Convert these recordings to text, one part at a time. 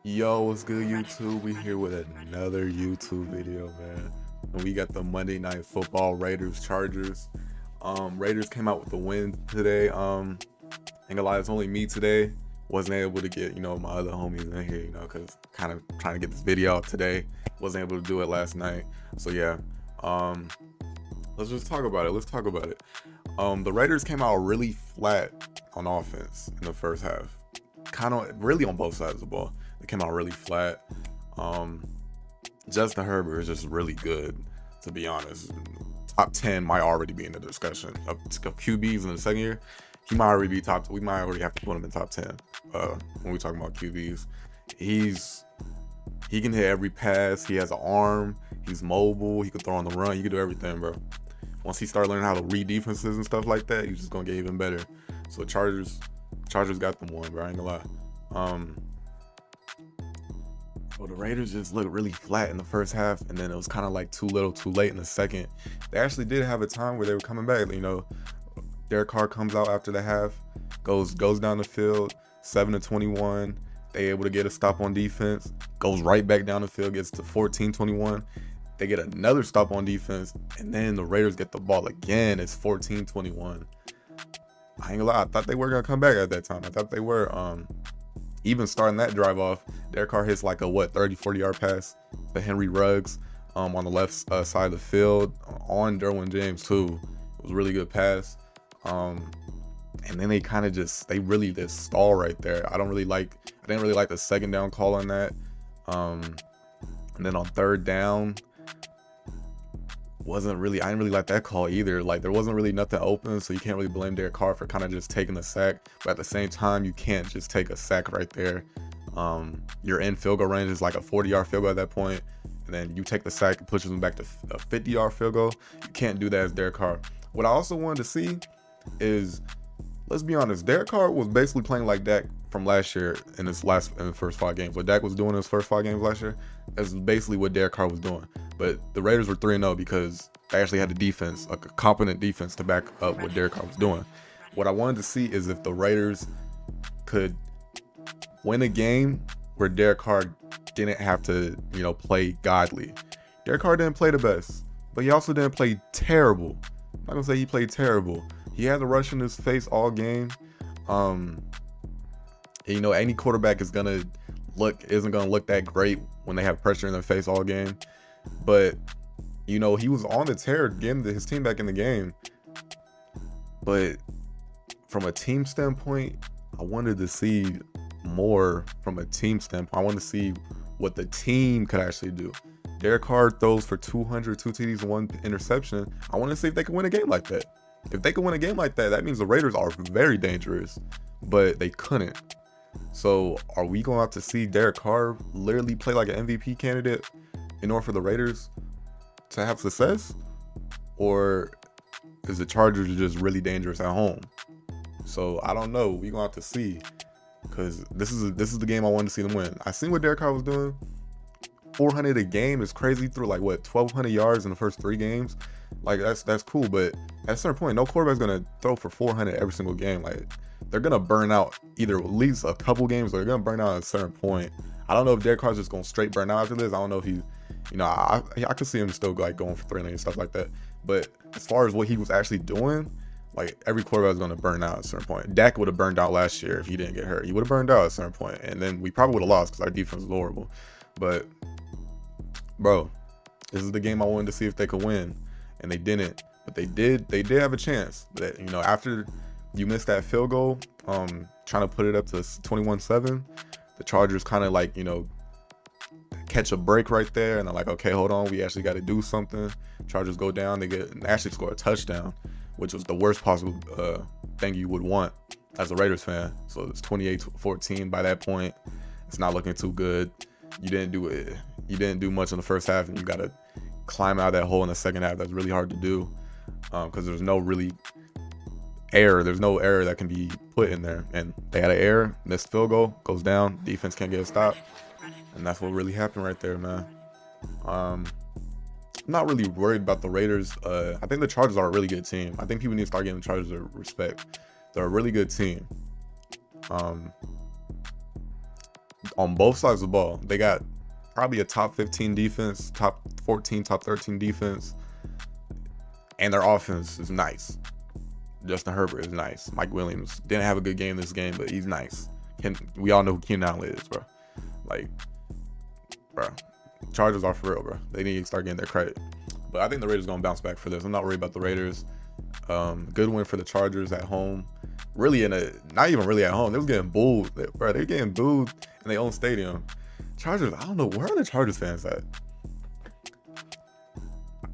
Yo, what's good, YouTube? We here with another YouTube video, man. And we got the Monday Night Football Raiders Chargers. Raiders came out with the win today. Ain't gonna lie, it's only me today. Wasn't able to get, my other homies in here, cause kind of trying to get this video out today. Wasn't able to do it last night. So yeah, let's just talk about it. Let's talk about it. The Raiders came out really flat on offense in the first half. Kind of really on both sides of the ball. They came out really flat. Justin Herbert is just really good, to be honest. Top 10 might already be in the discussion of QBs in the second year. He might already be top. We might already have to put him in top 10 when we talk about QBs. He can hit every pass. He has an arm. He's mobile. He can throw on the run. He can do everything, bro. Once he start learning how to read defenses and stuff like that, he's just gonna get even better. So Chargers got them one, bro. I ain't gonna lie. Well, the Raiders just looked really flat in the first half, and then it was kind of like too little, too late in the second. They actually did have a time where they were coming back. Derek Carr comes out after the half, goes down the field, 7-21. They able to get a stop on defense, goes right back down the field, gets to 14-21. They get another stop on defense, and then the Raiders get the ball again. It's 14-21. I ain't gonna lie, I thought they were gonna come back at that time. I thought they were. Even starting that drive off, Derek Carr hits like a 30-40 yard pass to Henry Ruggs on the left side of the field on Derwin James too. It was a really good pass. And then they really just stall right there. I didn't really like the second down call on that. And then on third down, I didn't really like that call either. Like, there wasn't really nothing open, so you can't really blame Derek Carr for kind of just taking the sack. But at the same time, you can't just take a sack right there. You're in field goal range. It's like a 40-yard field goal at that point, and then you take the sack and pushes them back to a 50-yard field goal. You can't do that as Derek Carr. What I also wanted to see is, let's be honest, Derek Carr was basically playing like Dak from last year in the first 5 games. What Dak was doing in his first 5 games last year, that's basically what Derek Carr was doing. But the Raiders were 3-0 because they actually had a defense, a competent defense, to back up what Derek Carr was doing. What I wanted to see is if the Raiders could win a game where Derek Carr didn't have to, play godly. Derek Carr didn't play the best, but he also didn't play terrible. I'm not gonna say he played terrible. He had the rush in his face all game. Any quarterback isn't gonna look that great when they have pressure in their face all game. But he was on the tear, getting his team back in the game. But from a team standpoint, I wanted to see more from a team standpoint. I wanted to see what the team could actually do. Derek Carr throws for 200, 2 TDs, and 1 interception. I want to see if they can win a game like that. If they can win a game like that, that means the Raiders are very dangerous. But they couldn't. So are we going to have to see Derek Carr literally play like an MVP candidate in order for the Raiders to have success? Or is the Chargers just really dangerous at home? So I don't know. We're going to have to see, because this is the game I wanted to see them win. I seen what Derek Carr was doing. 400 a game is crazy. Through like 1,200 yards in the first 3 games. Like, that's cool, but at a certain point, no quarterback's gonna throw for 400 every single game. Like, they're gonna burn out either at least a couple games, or they're gonna burn out at a certain point. I don't know if Derek Carr's just gonna straight burn out after this. I don't know if he, I could see him still like going for 300 and stuff like that. But as far as what he was actually doing, like, every quarterback is gonna burn out at a certain point. Dak would have burned out last year if he didn't get hurt. He would have burned out at a certain point, and then we probably would have lost because our defense was horrible. But bro, this is the game I wanted to see if they could win, and they didn't. But they did have a chance. That, after you missed that field goal, trying to put it up to 21-7, the Chargers kind of like, catch a break right there, and they're like, okay, hold on, we actually got to do something. Chargers go down, they actually score a touchdown, which was the worst possible thing you would want as a Raiders fan. So it's 28-14 by that point. It's not looking too good. You didn't do much in the first half, and you got to climb out of that hole in the second half. That's really hard to do, because there's no really error. There's no error that can be put in there, and they had an error. Missed field goal, goes down, defense can't get a stop, and that's what really happened right there, man. I'm not really worried about the Raiders. I think the Chargers are a really good team. I think people need to start giving the Chargers their respect. They're a really good team. on both sides of the ball. They got probably a top 15 defense, top 14, top 13 defense, and their offense is nice. Justin Herbert is nice. Mike Williams didn't have a good game this game, but he's nice. We all know who Keenan Allen is, bro. Like, bro, Chargers are for real, bro. They need to start getting their credit. But I think the Raiders gonna bounce back for this. I'm not worried about the Raiders. Good win for the Chargers at home. Really not even really at home. They was getting booed, bro. They're getting booed in their own stadium. Chargers, I don't know, where are the Chargers fans at?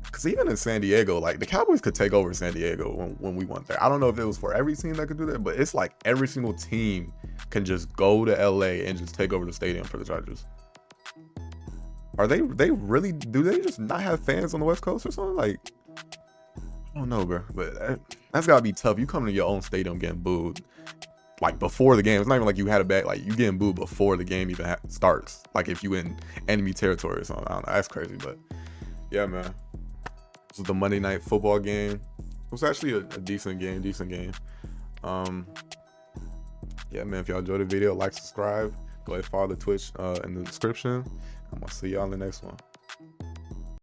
Because even in San Diego, like, the Cowboys could take over San Diego when we went there. I don't know if it was for every team that could do that, but it's like every single team can just go to LA and just take over the stadium for the Chargers. Are they really, do they just not have fans on the West Coast or something? Like, I don't know, bro, but that's gotta be tough. You come to your own stadium getting booed, like, before the game. It's not even like you had a bad, like, you getting booed before the game even starts. Like, if you in enemy territory or something. I don't know. That's crazy, but yeah, man. This is the Monday Night Football game. It was actually a decent game. Yeah, man. If y'all enjoyed the video, like, subscribe. Go ahead and follow the Twitch in the description. I'm gonna see y'all in the next one.